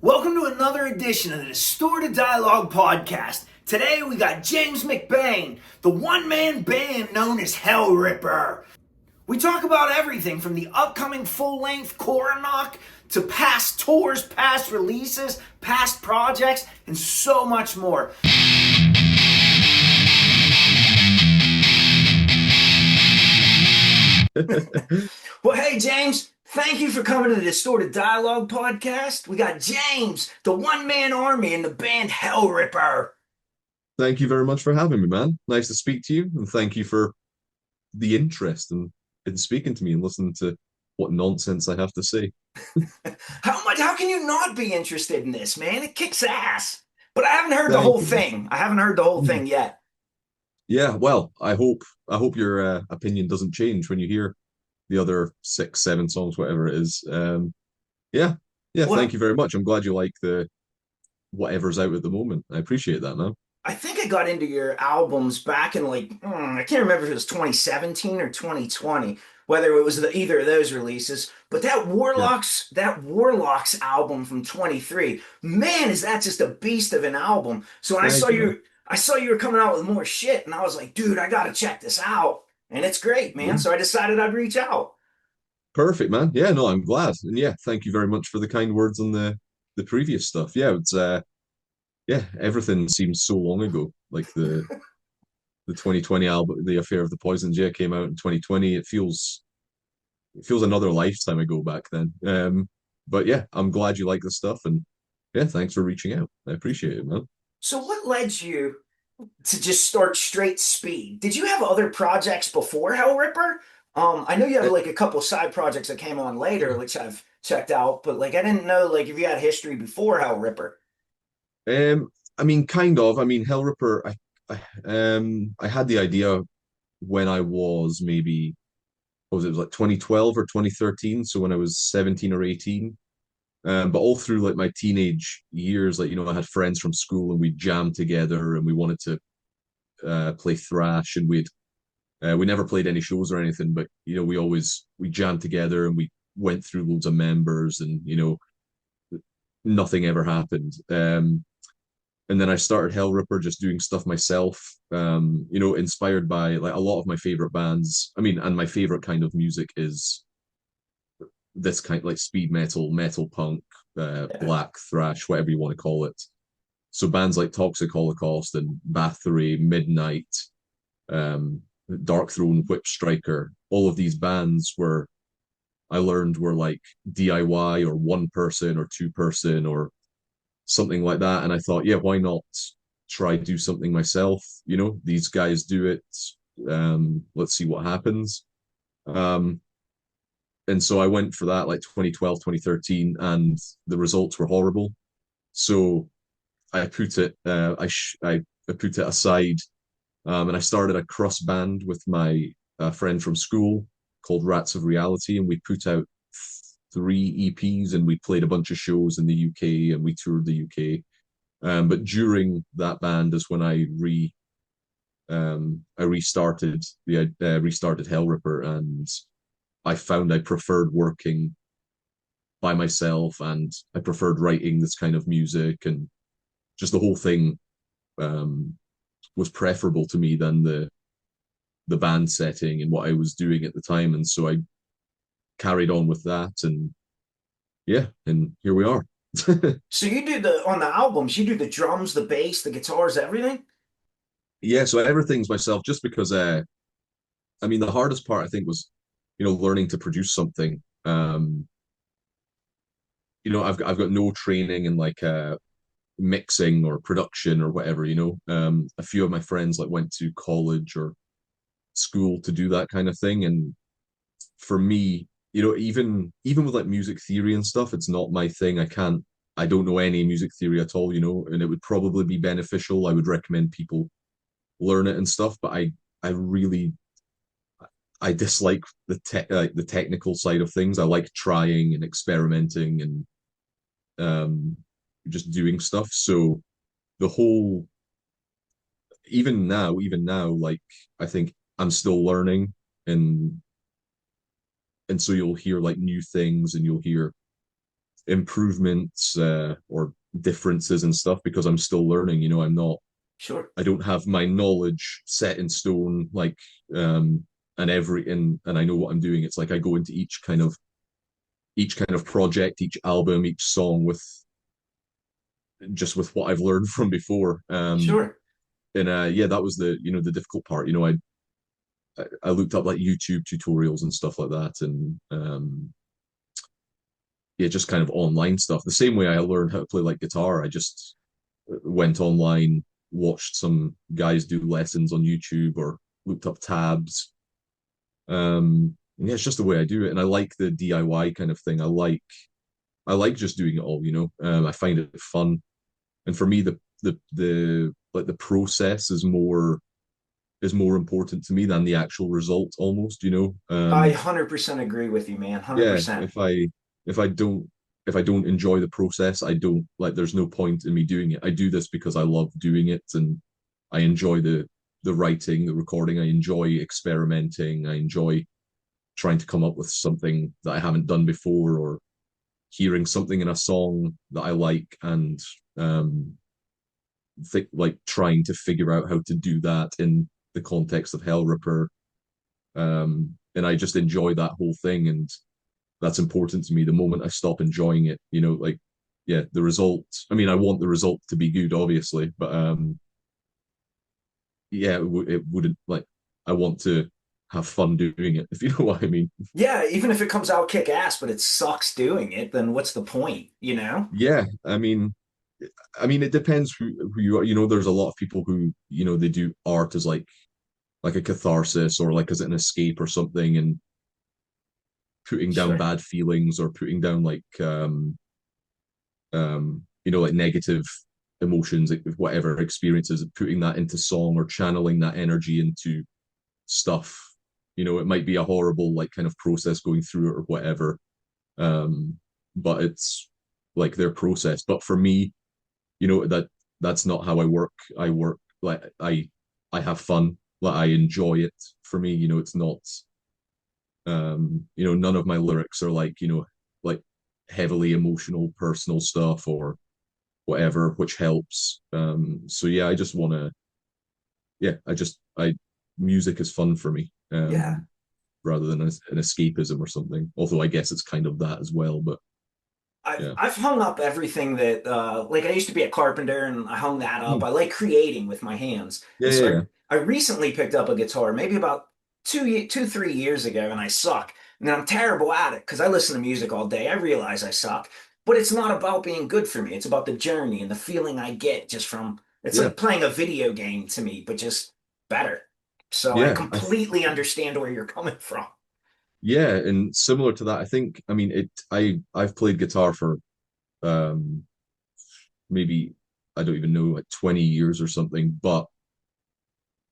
Welcome to another edition of the Distorted Dialogue Podcast. Today we got James McBain, the one-man band known as Hellripper. We talk about everything from the upcoming full-length Coronach to past tours, past releases, past projects, and so much more. Well, hey, James. Thank you for coming to the Distorted Dialogue Podcast. We got James, the one-man army, and the band Hellripper. Thank you very much for having me, man. Nice to speak to you, and thank you for the interest in speaking to me and listening to what nonsense I have to say. How can you not be interested in this, man? It kicks ass. But I haven't heard the whole thing. I haven't heard the whole thing yet. Yeah, well, I hope your opinion doesn't change when you hear the other 6, 7 songs, whatever it is. Yeah, Well, thank you very much. I'm glad you like the whatever's out at the moment. I appreciate that, man. I think I got into your albums back in I can't remember if it was 2017 or 2020, whether it was either of those releases. But that Yeah. Warlocks album from 23, man, is that just a beast of an album. So when Thank you, man. I saw you were coming out with more shit, and I was like, dude, I gotta check this out. And it's great, man. Yeah. So I decided I'd reach out. Perfect, man. Yeah, no, I'm glad. And yeah, thank you very much for the kind words on the previous stuff. Yeah, it's yeah, everything seems so long ago. Like the 2020 album, The Affair of the Poisons, yeah, came out in 2020. It feels another lifetime ago back then. But yeah, I'm glad you like the stuff, and yeah, thanks for reaching out. I appreciate it, man. So what led you to just start straight speed? Did you have other projects before Hellripper? I know you have Uh, like a couple side projects that came on later, which I've checked out, but like I didn't know like if you had history before Hellripper. I mean, kind of. I mean, Hellripper. I had the idea when I was maybe what was it, like 2012 or 2013, so when I was 17 or 18. But all through like my teenage years, like I had friends from school and we jammed together and we wanted to play thrash, and we never played any shows or anything, but we jammed together and we went through loads of members, and nothing ever happened. And then I started Hellripper, just doing stuff myself, inspired by like a lot of my favorite bands. I mean, and my favorite kind of music is this kind of like speed metal, metal punk, Yeah. black thrash, whatever you want to call it. So bands like Toxic Holocaust and Bathory, Midnight, um, Dark Throne, Whip Striker, all of these bands I learned were like DIY or one person or two person or something like that. And I thought, yeah, why not try do something myself? These guys do it. Let's see what happens. Um, and so I went for that like 2012, 2013, and the results were horrible. So I put it aside, and I started a cross band with my friend from school called Rats of Reality, and we put out 3 EPs, and we played a bunch of shows in the UK, and we toured the UK. But during that band is when I restarted Hellripper, and I found I preferred working by myself, and I preferred writing this kind of music, and just the whole thing um, was preferable to me than the band setting and what I was doing at the time. And so I carried on with that, and yeah, and here we are. So you do on the albums, you do the drums, the bass, the guitars, everything? Yeah, so everything's myself, just because I mean the hardest part I think was learning to produce something. I've got no training in like mixing or production or whatever. A few of my friends like went to college or school to do that kind of thing, and for me, even with like music theory and stuff, it's not my thing. I don't know any music theory at all, and it would probably be beneficial. I would recommend people learn it and stuff, but I dislike the technical side of things. I like trying and experimenting and just doing stuff. So the whole even now, like I think I'm still learning, and so you'll hear like new things, and you'll hear improvements or differences and stuff because I'm still learning. Sure. I don't have my knowledge set in stone, like and I know what I'm doing. It's like I go into each kind of project, each album, each song with just with what I've learned from before. Sure. And yeah, that was the difficult part. I looked up like YouTube tutorials and stuff like that, and yeah, just kind of online stuff. The same way I learned how to play like guitar, I just went online, watched some guys do lessons on YouTube or looked up tabs. And yeah, it's just the way I do it, and I like the DIY kind of thing. I like just doing it all. I find it fun, and for me, the process is more important to me than the actual result almost. I 100% agree with you, man. Yeah, 100%. if I don't enjoy the process, I don't like there's no point in me doing it. I do this because I love doing it, and I enjoy the writing, the recording. I enjoy experimenting. I enjoy trying to come up with something that I haven't done before, or hearing something in a song that I like, and like trying to figure out how to do that in the context of Hellripper. And I just enjoy that whole thing, and that's important to me. The moment I stop enjoying it, like yeah, the result. I mean, I want the result to be good, obviously, but yeah, it wouldn't like. I want to have fun doing it, if you know what I mean. Yeah, even if it comes out kick ass, but it sucks doing it, then what's the point, you know? Yeah, I mean, it depends who you are. There's a lot of people who they do art as like a catharsis or like as an escape or something, and putting down Sure. bad feelings or putting down like like negative emotions, like whatever experiences, putting that into song or channeling that energy into stuff. It might be a horrible like kind of process going through it or whatever, but it's like their process. But for me, that's not how I work. I work like I have fun, like I enjoy it. For me, it's not none of my lyrics are like heavily emotional personal stuff or whatever, which helps. So yeah, I just want to yeah, I music is fun for me, Yeah. rather than an escapism or something. Although I guess it's kind of that as well, but I've yeah. I've hung up everything that like I used to be a carpenter and I hung that up. Hmm. I like creating with my hands. Yeah, And yeah, so yeah. I recently picked up a guitar, maybe about 3 years ago, and I suck. And I'm terrible at it because I listen to music all day. I realize I suck, but it's not about being good for me. It's about the journey and the feeling I get just from it's Yeah. like playing a video game to me, but just better. So I Yeah, completely understand where you're coming from. yeah, and similar to that, I think. I mean, I've played guitar for um maybe I don't even know, like 20 years or something, but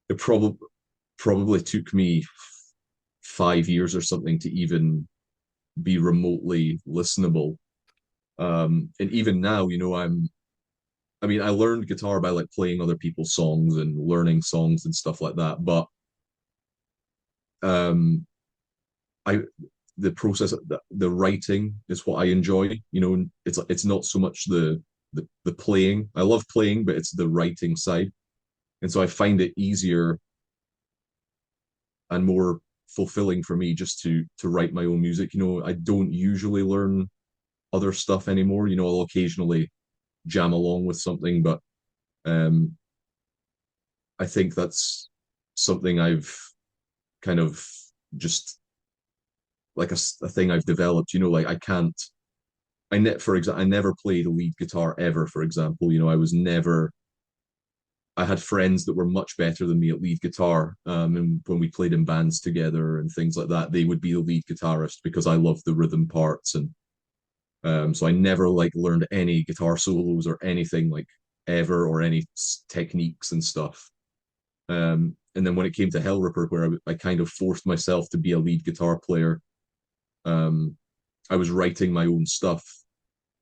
it probably took me 5 years or something to even be remotely listenable. And even now, I mean, I learned guitar by like playing other people's songs and learning songs and stuff like that. But um, I the process, the writing is what I enjoy. It's not so much the playing. I love playing, but it's the writing side, and so I find it easier and more fulfilling for me just to write my own music. I don't usually learn other stuff anymore. I'll occasionally jam along with something, but um, I think that's something I've kind of just like a thing I've developed. Like I can't. For example, I never played a lead guitar ever. For example, I was never. I had friends that were much better than me at lead guitar, and when we played in bands together and things like that, they would be the lead guitarist because I love the rhythm parts, and so I never like learned any guitar solos or anything like ever, or any techniques and stuff. And then when it came to Hellripper, where I kind of forced myself to be a lead guitar player, um, I was writing my own stuff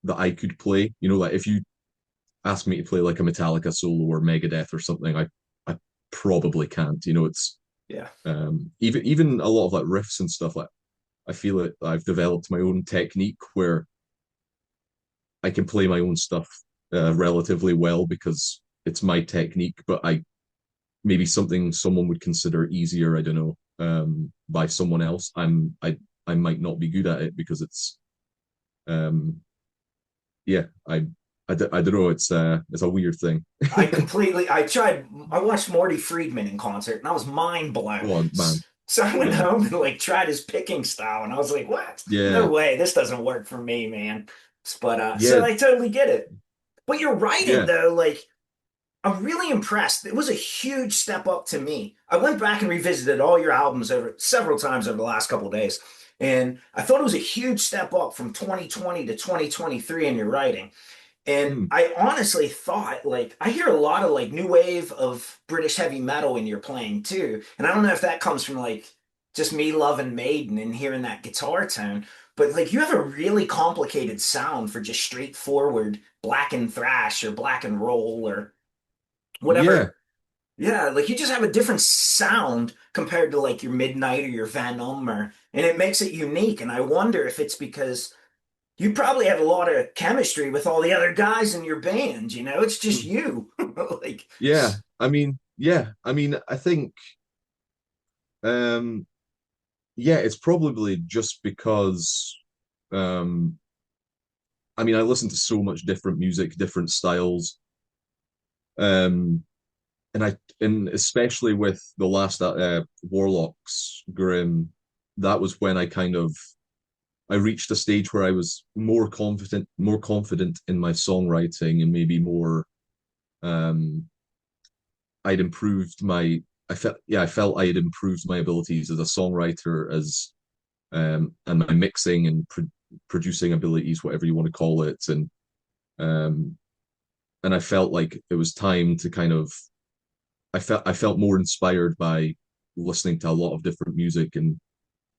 that I could play. Like if you ask me to play like a Metallica solo or Megadeth or something, I probably can't. It's Yeah. even a lot of like riffs and stuff. Like I feel it. I've developed my own technique where I can play my own stuff relatively well because it's my technique, but I maybe something someone would consider easier, I don't know, by someone else. I might not be good at it because it's um yeah, I don't know, it's a weird thing. I watched Morty Friedman in concert and I was mind blown. Oh man. So I went Yeah. home and like tried his picking style and I was like, what? No Yeah. way, this doesn't work for me, man. But so Yeah. I totally get it. But your writing Yeah. though, like I'm really impressed. It was a huge step up to me. I went back and revisited all your albums over several times over the last couple of days, and I thought it was a huge step up from 2020 to 2023 in your writing. And Mm. I honestly thought, like, I hear a lot of like new wave of British heavy metal in your playing too. And I don't know if that comes from like just me loving Maiden and hearing that guitar tone, but like you have a really complicated sound for just straightforward black and thrash or black and roll or Yeah. whatever. Yeah, like you just have a different sound compared to like your Midnight or your Venom or and it makes it unique. And I wonder if it's because you probably have a lot of chemistry with all the other guys in your band, you know? It's just Mm. you. Like Yeah. I mean, I think um yeah, it's probably just because um I mean, I listen to so much different music, different styles. Um and especially with the last Warlocks Grim, that was when I reached a stage where I was more confident in my songwriting and maybe more um I'd improved my I felt I had improved my abilities as a songwriter as and my mixing and producing abilities, whatever you want to call it, um and I felt like it was time to kind of I felt more inspired by listening to a lot of different music and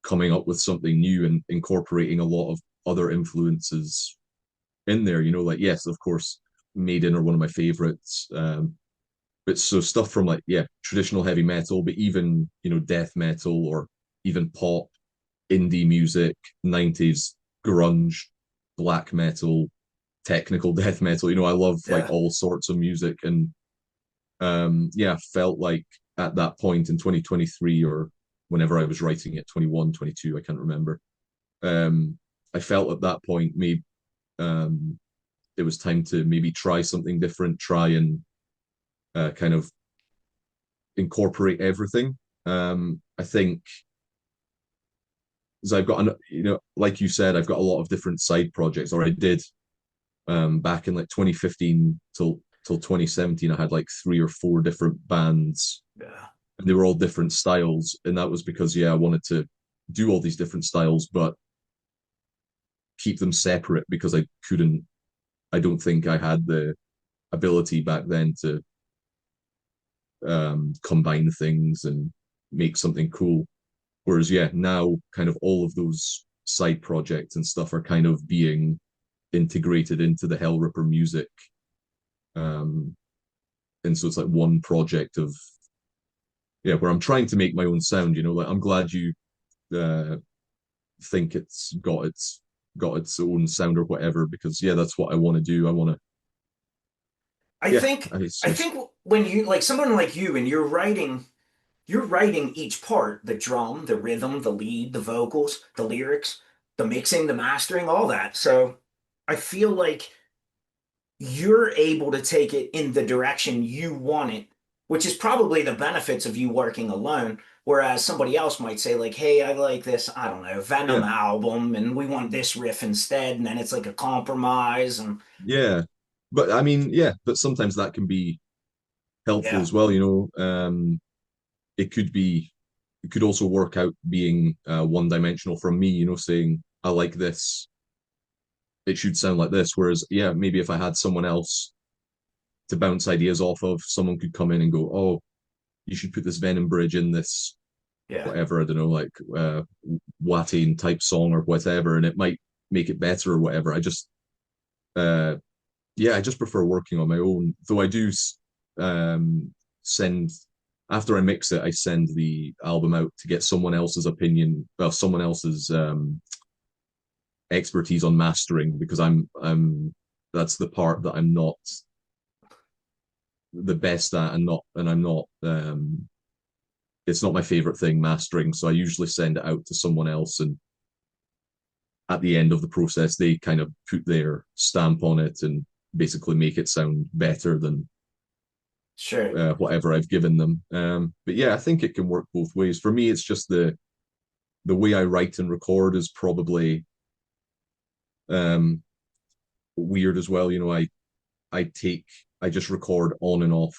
coming up with something new and incorporating a lot of other influences in there. Like, yes, of course, Maiden are one of my favorites. But so stuff from like, yeah, traditional heavy metal, but even, death metal or even pop, indie music, 90s grunge, black metal, technical death metal. I love like yeah. all sorts of music. And yeah, felt like at that point in 2023 or whenever I was writing it, 21, 22, I can't remember. I felt at that point maybe um, it was time to maybe try something different, try and kind of incorporate everything. I think as I've got, like you said, I've got a lot of different side projects, or I did back in like 2015 till 2017. I had like three or four different bands, Yeah. and they were all different styles, and that was because I wanted to do all these different styles, but keep them separate because I couldn't. I don't think I had the ability back then to combine things and make something cool. Whereas, yeah, now kind of all of those side projects and stuff are kind of being integrated into the Hellripper music. Um, and so it's like one project of, yeah, where I'm trying to make my own sound, like I'm glad you uh, think it's got its own sound or whatever, because yeah, that's what I want to do. I want to, I yeah, think it's I just, think when you like someone like you and you're writing each part, the drum, the rhythm, the lead, the vocals, the lyrics, the mixing, the mastering, all that. So I feel like you're able to take it in the direction you want it, which is probably the benefits of you working alone. Whereas somebody else might say, like, hey, I like this, I don't know, Venom yeah, album, and we want this riff instead, and then it's like a compromise. And yeah. But I mean, yeah, but sometimes that can be helpful yeah, as well. It could be, it could also work out being one dimensional from me, saying, I like this, it should sound like this. Whereas, yeah, maybe if I had someone else to bounce ideas off of, someone could come in and go, oh, you should put this Venom bridge in this, yeah. whatever, I don't know, like Watain type song or whatever, and it might make it better or whatever. Uh, yeah, I just prefer working on my own, though I do send, after I mix it, I send the album out to get someone else's opinion, well, someone else's expertise on mastering, because I'm that's the part that I'm not the best at, and I'm not it's not my favorite thing, mastering. So I usually send it out to someone else, and at the end of the process, they kind of put their stamp on it and basically make it sound better than Sure. whatever I've given them. But yeah, I think it can work both ways. For me, it's just the way I write and record is probably um, weird as well. You know, I take I just record on and off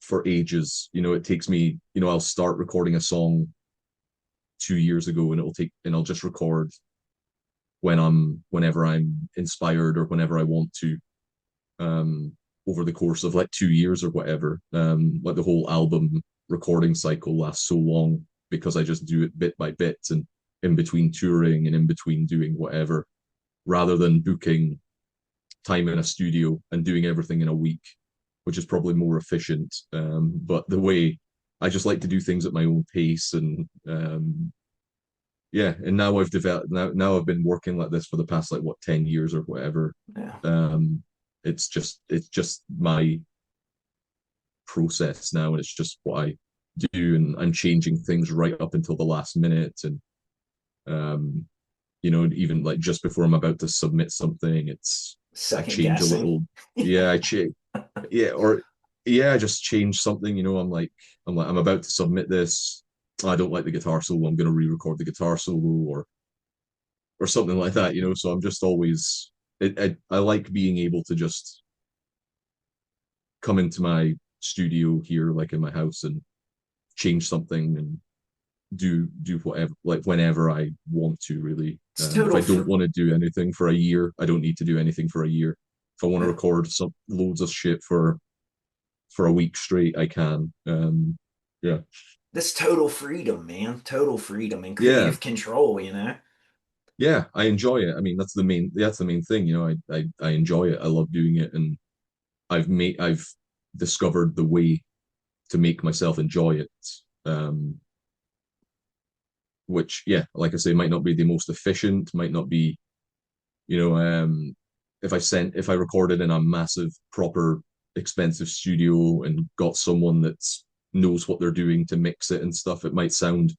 for ages. You know, it takes me. You know, I'll start recording a song 2 years ago, and I'll just record whenever I'm inspired or whenever I want to. Over the course of like 2 years or whatever. Like the whole album recording cycle lasts so long because I just do it bit by bit and in between touring and in between doing whatever, rather than booking time in a studio and doing everything in a week, which is probably more efficient. But the way I just like to do things at my own pace, and yeah, and now I've developed now I've been working like this for the past like what 10 years or whatever. Yeah. It's just my process now, and it's just what I do, and I'm changing things right up until the last minute. And you know, even like just before I'm about to submit something, I Second change a guessing. little. Yeah, I change. Yeah, or yeah, I just change something. You know, I'm about to submit this. I don't like the guitar solo. I'm going to re-record the guitar solo, or something like that. You know, so I'm just always. I like being able to just come into my studio here, like in my house, and change something and do whatever, like whenever I want to, really. It's If total I don't fr- want to do anything for a year, I don't need to do anything for a year. If I want to yeah. record some loads of shit for a week straight, I can. Yeah, That's total freedom, man. Total freedom and yeah, creative control, you know? yeah. I enjoy it. I mean, that's the main thing. You know, I enjoy it. I love doing it, and I've discovered the way to make myself enjoy it. Um, which, yeah, like I say, might not be the most efficient, might not be, you know, if I recorded in a massive, proper, expensive studio and got someone that knows what they're doing to mix it and stuff, it might sound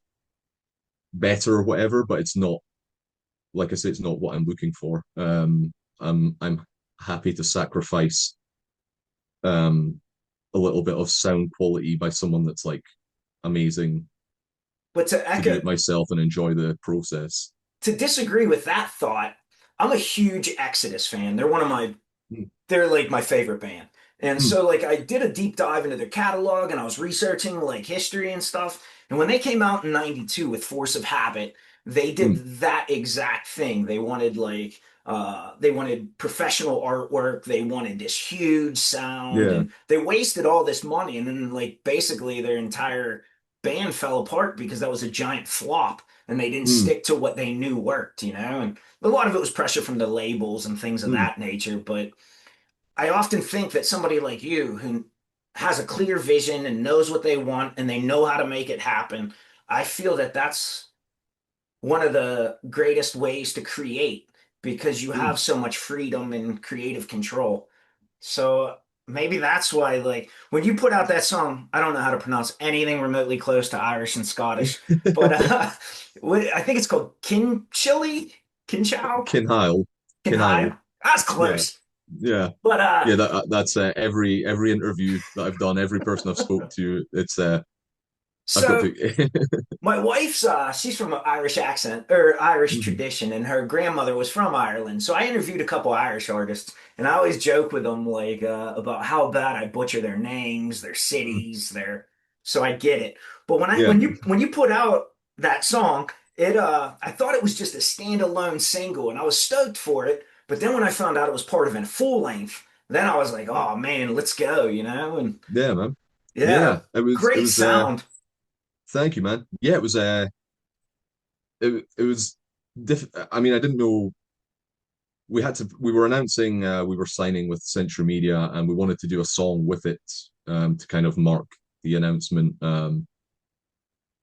better or whatever, but it's not, like I say, it's not what I'm looking for. I'm happy to sacrifice um a little bit of sound quality by someone that's like amazing, But to do it myself and enjoy the process. to disagree with that thought, I'm a huge Exodus fan. Mm, They're like my favorite band. And mm, so like I did a deep dive into their catalog and I was researching like history and stuff. And when they came out in 92 with Force of Habit, they did mm. that exact thing. They wanted professional artwork, they wanted this huge sound, Yeah. and they wasted all this money, and then like basically their entire band fell apart because that was a giant flop and they didn't Mm, stick to what they knew worked, you know? And a lot of it was pressure from the labels and things of mm, that nature, but I often think that somebody like you who has a clear vision and knows what they want and they know how to make it happen, I feel that that's one of the greatest ways to create because you mm. have so much freedom and creative control. So maybe that's why, like, when you put out that song, I don't know how to pronounce anything remotely close to Irish and Scottish, but I think it's called Kinchyle, Kinhyle, Kinhyle. Kinhyle. That's Yeah, close. yeah, But yeah. That's every interview that I've done, every person I've spoke to. It's I've got so to. my wife's she's from an Irish accent or Irish Mhm, tradition, and her grandmother was from Ireland. So I interviewed a couple Irish artists, and I always joke with them like about how bad I butcher their names, their mhm. cities, their. So I get it. But Yeah, when you put out that song, it I thought it was just a standalone single, and I was stoked for it. But then when I found out it was part of a full length, then I was like, oh man, let's go, you know? And yeah, man. yeah, Yeah, it great was. sound. Thank you, man. Yeah, it was. It was. I mean, I didn't know we were announcing we were signing with Century Media, and we wanted to do a song with it, to kind of mark the announcement.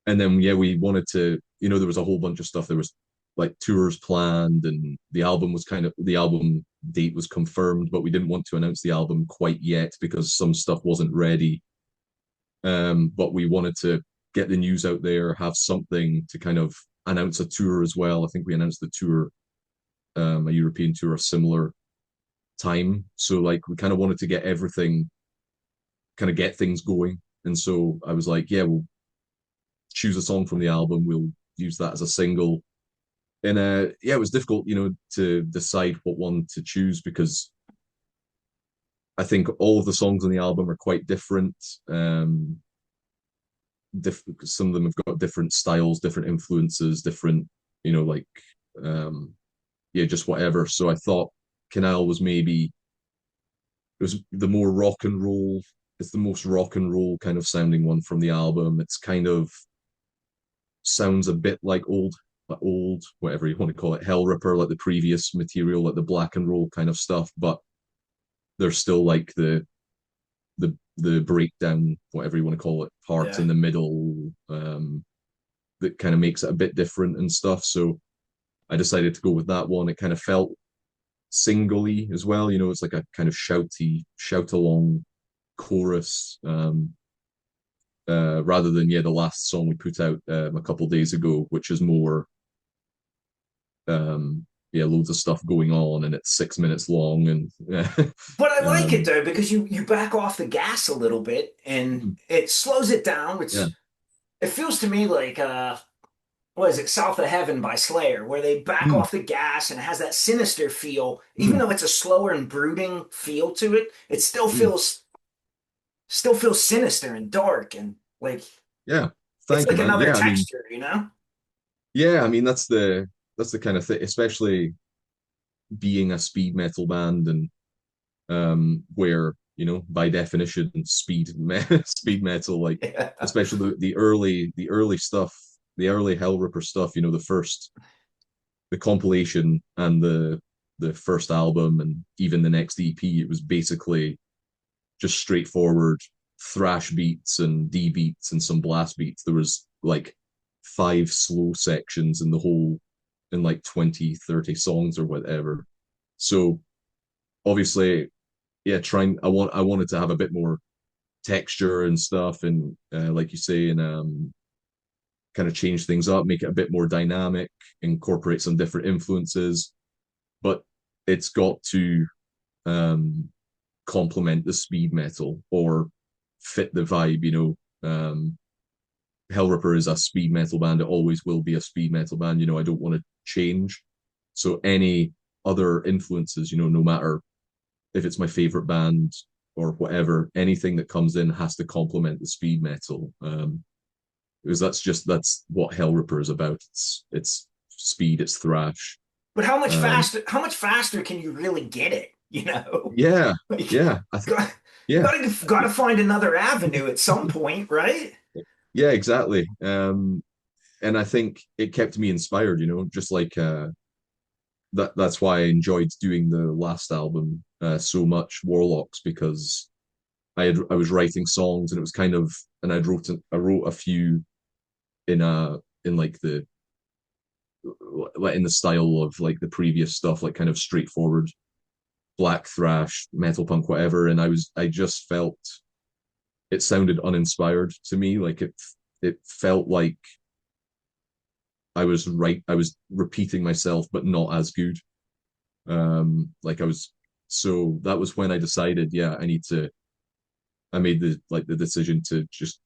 And then yeah, we wanted to, there was a whole bunch of stuff. There was like tours planned, and the album date was confirmed, but we didn't want to announce the album quite yet because some stuff wasn't ready. But we wanted to get the news out there, have something to kind of announce a tour as well. I think we announced the tour, a European tour, a similar time. So like we kind of wanted to get everything, kind of get things going. And so I was like, yeah, we'll choose a song from the album. We'll use that as a single. And yeah, it was difficult, to decide what one to choose because I think all of the songs on the album are quite different. Some of them have got different styles, different influences, different, like yeah, just whatever. So I thought Kinchyle was maybe it was the more rock and roll. It's the most rock and roll kind of sounding one from the album. It's kind of sounds a bit like old, whatever you want to call it, Hellripper, like the previous material, like the black and roll kind of stuff. But there's still like the breakdown, whatever you want to call it, part Yeah. in the middle that kind of makes it a bit different and stuff. So I decided to go with that one. It kind of felt singly as well. It's like a kind of shout along chorus, rather than the last song we put out a couple of days ago, which is more loads of stuff going on, and it's 6 minutes long, and But I like it um, though because you back off the gas a little bit and it slows it down, yeah, which it feels to me like what is it, South of Heaven by Slayer, where they back mm, off the gas and it has that sinister feel, even mm, though it's a slower and brooding feel to it, it mm. still feels sinister and dark and like Yeah, it's thank you, like man. another Yeah, I mean, texture, you know? yeah, I mean that's the kind of thing, especially being a speed metal band, and where by definition speed metal, like Yeah. especially the early stuff, the early Hellripper stuff, the compilation and the first album and even the next EP, it was basically just straightforward thrash beats and D beats and some blast beats. There was like five slow sections in the whole, in like 20, 30 songs or whatever. So obviously, yeah, I wanted to have a bit more texture and stuff, and like you say, and kind of change things up, make it a bit more dynamic, incorporate some different influences, but it's got to um complement the speed metal or fit the vibe. Hellripper is a speed metal band. It always will be a speed metal band. I don't want to change. So any other influences, no matter if it's my favorite band or whatever, anything that comes in has to complement the speed metal. Because that's what Hellripper is about. It's speed, it's thrash. But Um, how much faster can you really get it, you know? yeah, Like, yeah, got, yeah, gotta find another avenue at some point, right? yeah, exactly. And I think it kept me inspired. Just like that's why I enjoyed doing the last album so much, Warlocks, because I was writing songs, and it was kind of, and I wrote a few in like in the style of like the previous stuff, like kind of straightforward black thrash, metal punk, whatever. And I just felt it sounded uninspired to me. Like it felt like I was repeating myself, but not as good. Like I was, so that was when I decided, yeah, I made the decision to just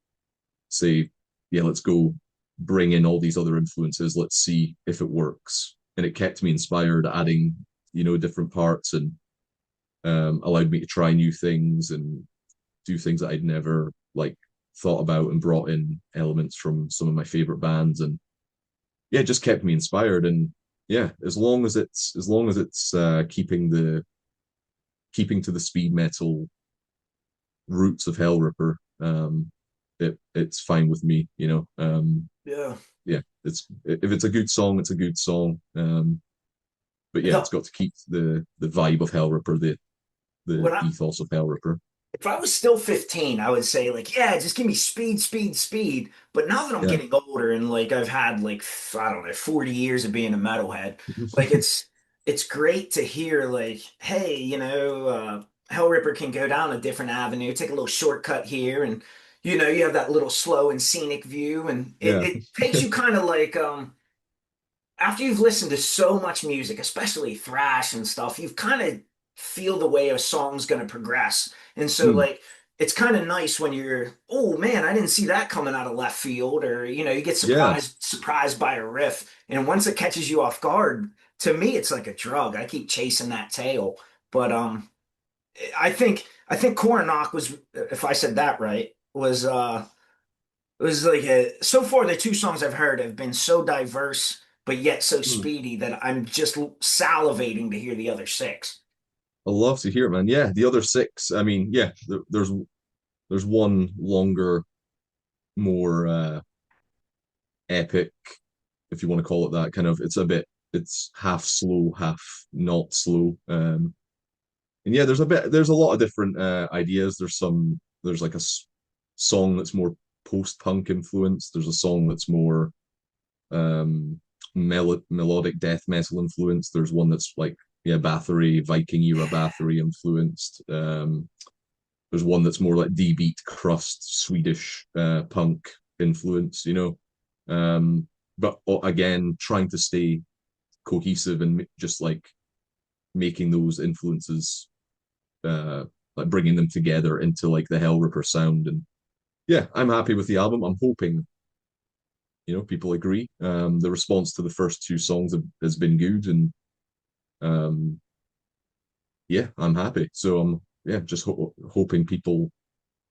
say, yeah, let's go bring in all these other influences. Let's see if it works. And it kept me inspired, adding, different parts, and allowed me to try new things and do things that I'd never like thought about, and brought in elements from some of my favorite bands. And yeah, it just kept me inspired. And yeah, as long as it's keeping to the speed metal roots of Hellripper, it's fine with me. Yeah. Yeah, it's if it's a good song, it's a good song. But yeah, The it's got to keep the vibe of Hellripper, the when I ethos of Hellripper. if I was still 15, I would say like, yeah, just give me speed, speed, speed. But now that I'm Yeah. getting older and like I've had like I don't know, 40 years of being a metalhead, like it's great to hear like, hey, Hellripper can go down a different avenue, take a little shortcut here, and you have that little slow and scenic view, and it, Yeah. it takes you kind of like after you've listened to so much music, especially thrash and stuff, you've kind of feel the way a song's going to progress. And so Mm, like it's kind of nice when you're, oh man, I didn't see that coming out of left field, or you get yeah. surprised by a riff. And once it catches you off guard, to me it's like a drug. I keep chasing that tail. But I think Coronach was, if I said that right, was like so far the two songs I've heard have been so diverse but yet so Mm. speedy that I'm just salivating to hear the other six. I love to hear it, man. Yeah, the other six. I mean, yeah, there's one longer, more epic, if you want to call it that. Kind of, it's half slow, half not slow. And yeah, there's a lot of different ideas. There's like song that's more post-punk influenced. There's a song that's more melodic death metal influenced. There's one that's like, yeah, Bathory, Viking era Bathory influenced. There's one that's more like D-beat crust Swedish punk influence, but again, trying to stay cohesive and just like making those influences, like bringing them together into like the Hellripper sound. And yeah, I'm happy with the album. I'm hoping people agree. The response to the first two songs has been good, and um, yeah, I'm happy. So I'm yeah, just hoping people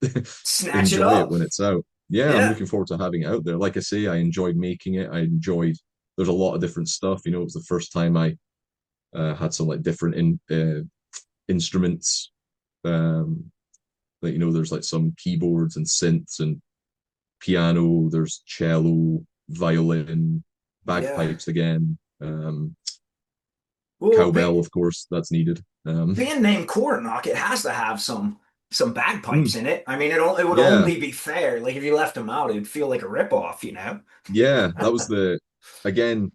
Snatch it enjoy it up. when it's out. Yeah, I'm Yeah. looking forward to having it out there. Like I say, I enjoyed making it. I enjoyed. There's a lot of different stuff. It was the first time I had some like different instruments. Um, like there's like some keyboards and synths and piano. There's cello, violin, Yeah. bagpipes again. Well, Cowbell, of course, that's needed. being named Coronach, it has to have some bagpipes mm, in it. I mean, it would yeah, only be fair. Like if you left them out, it'd feel like a ripoff. yeah, that was the again,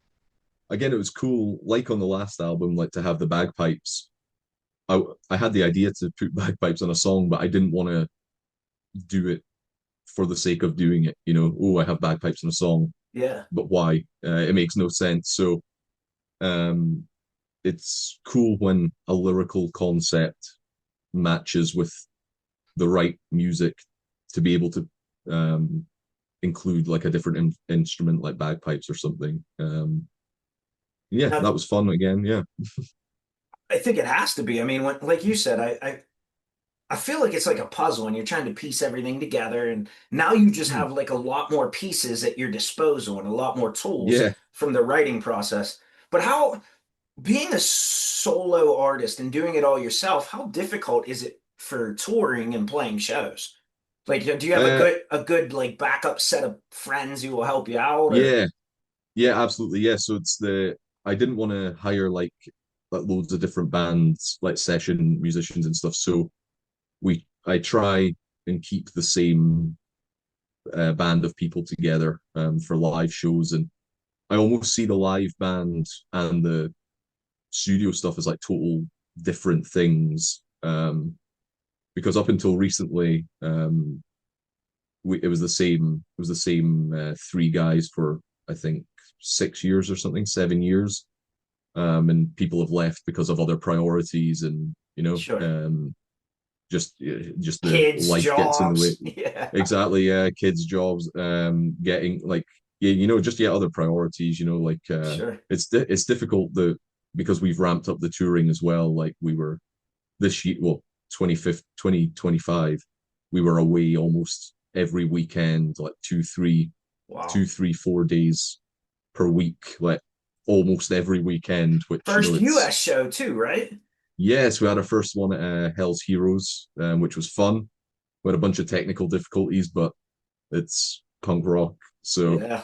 again. It was cool, like on the last album, like to have the bagpipes. I had the idea to put bagpipes on a song, but I didn't want to do it for the sake of doing it. Oh, I have bagpipes in a song, Yeah. but why? It makes no sense. So um, it's cool when a lyrical concept matches with the right music to be able to include like a different instrument like bagpipes or something. Yeah, Now, that was fun again. Yeah. I think it has to be. I mean, like you said, I feel like it's like a puzzle and you're trying to piece everything together. And now you just Mm. have like a lot more pieces at your disposal and a lot more tools Yeah. from the writing process. But being a solo artist and doing it all yourself, how difficult is it for touring and playing shows? Like, do you have a Uh, good like backup set of friends who will help you out or? yeah. Yeah, absolutely. Yeah. So I didn't want to hire like loads of different bands, like session musicians and stuff. So I try and keep the same band of people together for live shows. And I almost see the live band and the studio stuff as like total different things. Because up until recently, it was the same three guys for I think 6 years or something, 7 years. And people have left because of other priorities, and Sure. just the Kids, life gets in the way. jobs. Yeah. Exactly, yeah, kids, jobs, getting like yeah, just yeah, other priorities. Like Sure. it's difficult because we've ramped up the touring as well. Like we were this year, well, 25th, 2025, we were away almost every weekend, like Wow. 4 days per week, like almost every weekend, which First it's US show too, right? yes, we had our first one at Hell's Heroes, which was fun. We had a bunch of technical difficulties, but it's punk rock. So Yeah.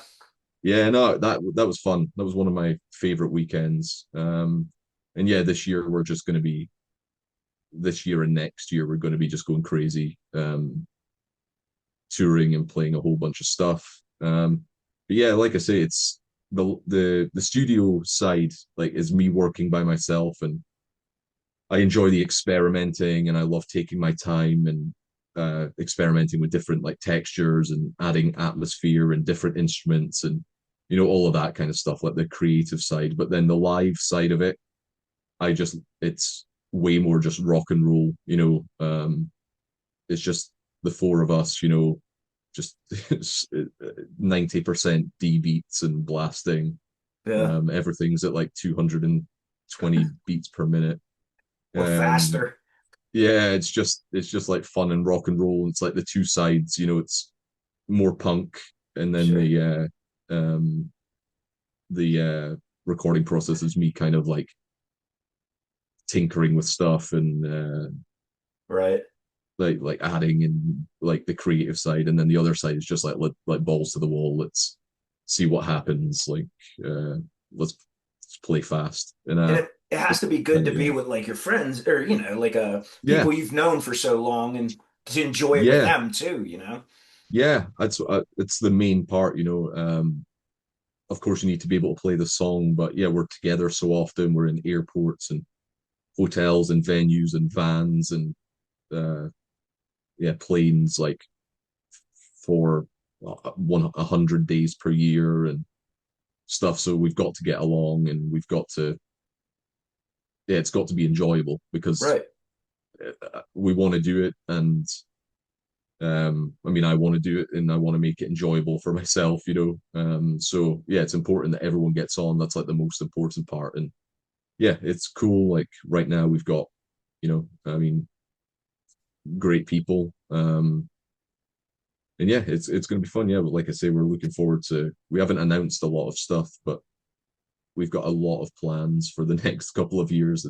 yeah, no, that was fun. That was one of my favorite weekends. And yeah, this year we're just going to be this year and next year we're going to be just going crazy, touring and playing a whole bunch of stuff. But yeah, like I say, it's the studio side, like, is me working by myself, and I enjoy the experimenting, and I love taking my time and experimenting with different like textures and adding atmosphere and different instruments and all of that kind of stuff, like the creative side. But then the live side of it, it's way more just rock and roll. It's just the four of us, just 90% D beats and blasting. Yeah. Everything's at like 220 beats per minute. Or Um, faster. yeah, it's just like fun and rock and roll. It's like the two sides, it's more punk, and then Sure. the recording process is me kind of like tinkering with stuff and Right. like adding and like the creative side, and then the other side is just like balls to the wall. Let's see what happens. Like uh, let's play fast, and And it has to be good kind to of, be yeah, with like your friends or like yeah, people you've known for so long and to enjoy it with yeah, them too. yeah. It's the main part. Of course, you need to be able to play the song, but yeah, we're together so often. We're in airports and hotels and venues and vans and uh, yeah, planes, like for 100 days per year and stuff. So we've got to get along, and we've got to, yeah, it's got to be enjoyable because Right. we want to do it. And I mean, I want to do it, and I want to make it enjoyable for myself. So yeah, it's important that everyone gets on. That's like the most important part. And yeah, it's cool. Like right now we've got, I mean, great people. And yeah, it's going to be fun. Yeah, but like I say, we're looking forward to. We haven't announced a lot of stuff, but we've got a lot of plans for the next couple of years.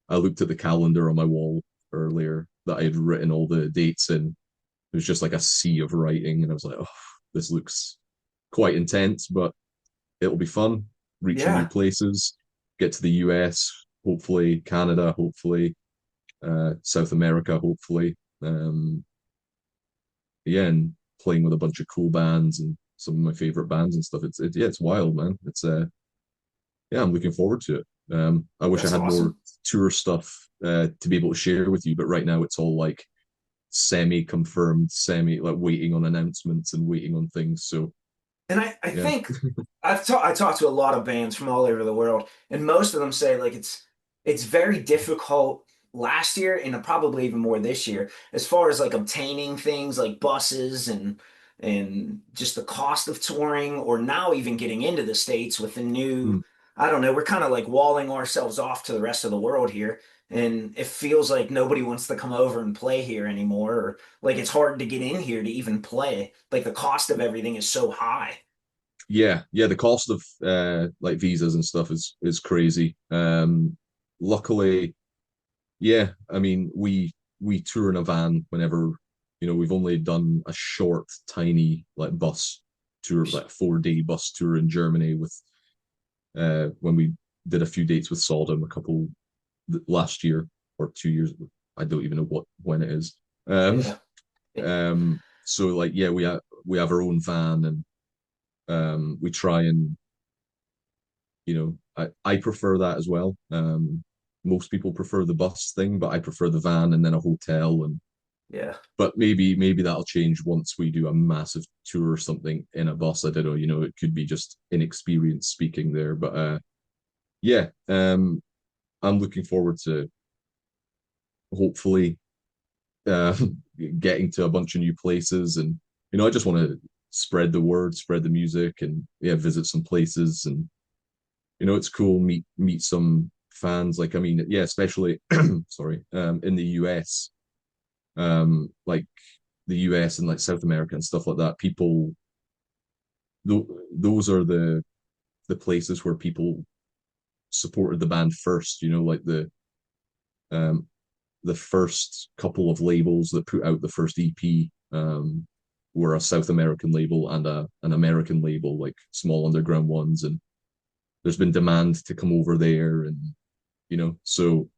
I looked at the calendar on my wall earlier that I had written all the dates in. It was just like a sea of writing, and I was like, oh, this looks quite intense, but it'll be fun. Reaching new Yeah. places, get to the US, hopefully Canada, hopefully South America, hopefully. Yeah, and playing with a bunch of cool bands and some of my favorite bands and stuff. Yeah, it's wild, man. Yeah, I'm looking forward to it. I wish I That's had more awesome. tour stuff to be able to share with you, but right now it's all like semi-confirmed, semi like waiting on announcements and waiting on things. So And I yeah. think I talked to a lot of bands from all over the world, and most of them say like it's very difficult last year and probably even more this year as far as like obtaining things like buses and just the cost of touring or now even getting into the States with the Mm. new, I don't know, we're kind of like walling ourselves off to the rest of the world here. And it feels like nobody wants to come over and play here anymore, or like it's hard to get in here to even play. Like the cost of everything is so high. Yeah, the cost of like visas and stuff is crazy. Luckily, yeah, I mean, we tour in a van whenever, we've only done a short, tiny like bus tour, like 4-day bus tour in Germany with when we did a few dates with Sodom a couple last year or 2 years. I don't even know when it is. Um, Yeah. so like yeah, we have our own van, and we try and I prefer that as well. Most people prefer the bus thing, but I prefer the van and then a hotel. And Yeah. but maybe that'll change once we do a massive tour or something in a bus. I don't know. It could be just inexperienced speaking there, but yeah. I'm looking forward to hopefully uh, getting to a bunch of new places, and I just want to spread the word, spread the music, and yeah, visit some places. And it's cool, meet some fans. Like, I mean, yeah, especially sorry, in the US, like the US and like South America and stuff like that. People, those are the places where people supported the band first. Like um the first couple of labels that put out the first EP were a South American label and an American label, like small underground ones. And there's been demand to come over there, and so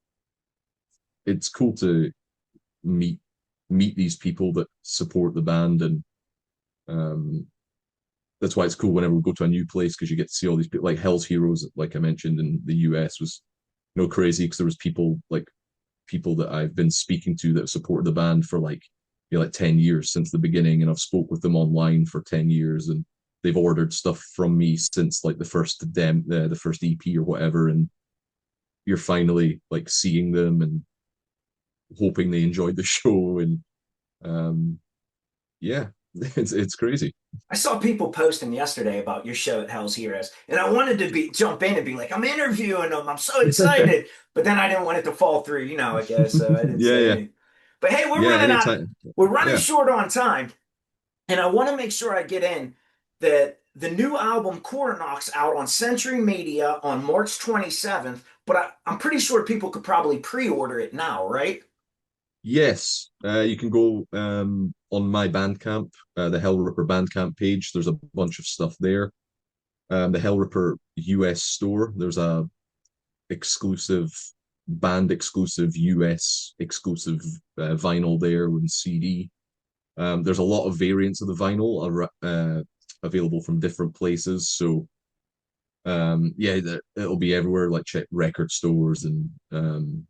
it's cool to meet these people that support the band, and um, that's why it's cool whenever we go to a new place, because you get to see all these people. Like Hell's Heroes, like I mentioned in the US, was crazy, because there was people that I've been speaking to that have supported the band for like 10 years since the beginning, and I've spoke with them online for 10 years, and they've ordered stuff from me since like the first EP or whatever, and you're finally like seeing them and hoping they enjoyed the show, and um yeah, it's crazy. I saw people posting yesterday about your show at Hell's Heroes, and I wanted to be jump in and be like, I'm interviewing them. I'm so excited. But then I didn't want it to fall through, I guess. So I didn't Yeah, say yeah, anything. But hey, yeah, anytime. we're running Yeah. short on time, and I want to make sure I get in that the new album Coronach's out on Century Media on March 27th, but I'm pretty sure people could probably pre-order it now, right? Yes, you can go on my Bandcamp, the Hellripper Bandcamp page. There's a bunch of stuff there. The Hellripper US store, there's a exclusive band exclusive US exclusive vinyl there and CD. There's a lot of variants of the vinyl available from different places. So yeah, it'll be everywhere. Like check record stores and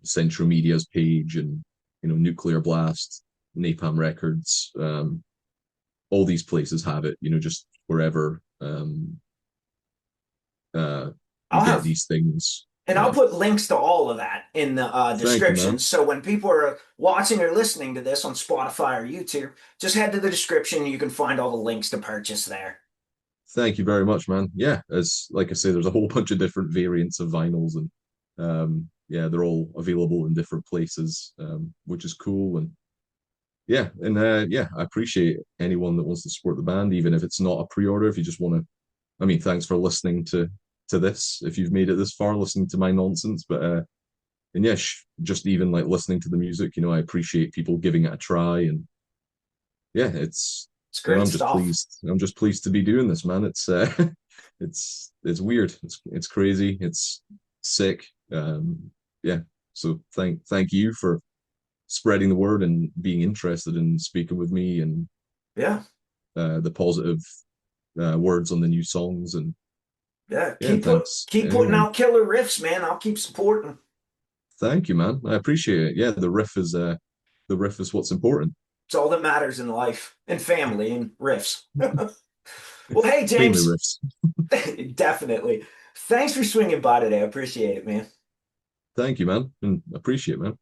Central Media's page, and Nuclear Blast, Napalm Records. All these places have it. Just wherever you I'll get have these things. And I'll Yeah. put links to all of that in the Thank you, description. man. So when people are watching or listening to this on Spotify or YouTube, just head to the description and you can find all the links to purchase there. Thank you very much, man. Yeah, as like I say, there's a whole bunch of different variants of vinyls, and yeah, they're all available in different places, which is cool. And yeah, I appreciate anyone that wants to support the band, even if it's not a pre-order. If you just want to, I mean, thanks for listening to this. If you've made it this far, listening to my nonsense, but and yeah, just even like listening to the music, I appreciate people giving it a try, and yeah, It's great I'm just stuff. pleased. I'm just pleased to be doing this, man. It's it's weird. It's crazy. It's sick. Yeah. So thank you for spreading the word and being interested in speaking with me, and Yeah. the positive words on the new songs, and Yeah. yeah, thanks Keep putting anyone. out killer riffs, man. I'll keep supporting. Thank you, man. I appreciate it. Yeah, the riff is what's important. It's all that matters in life and family and riffs. Well, hey, Mainly James, riffs. definitely. Thanks for swinging by today. I appreciate it, man. Thank you, man, and appreciate it, man.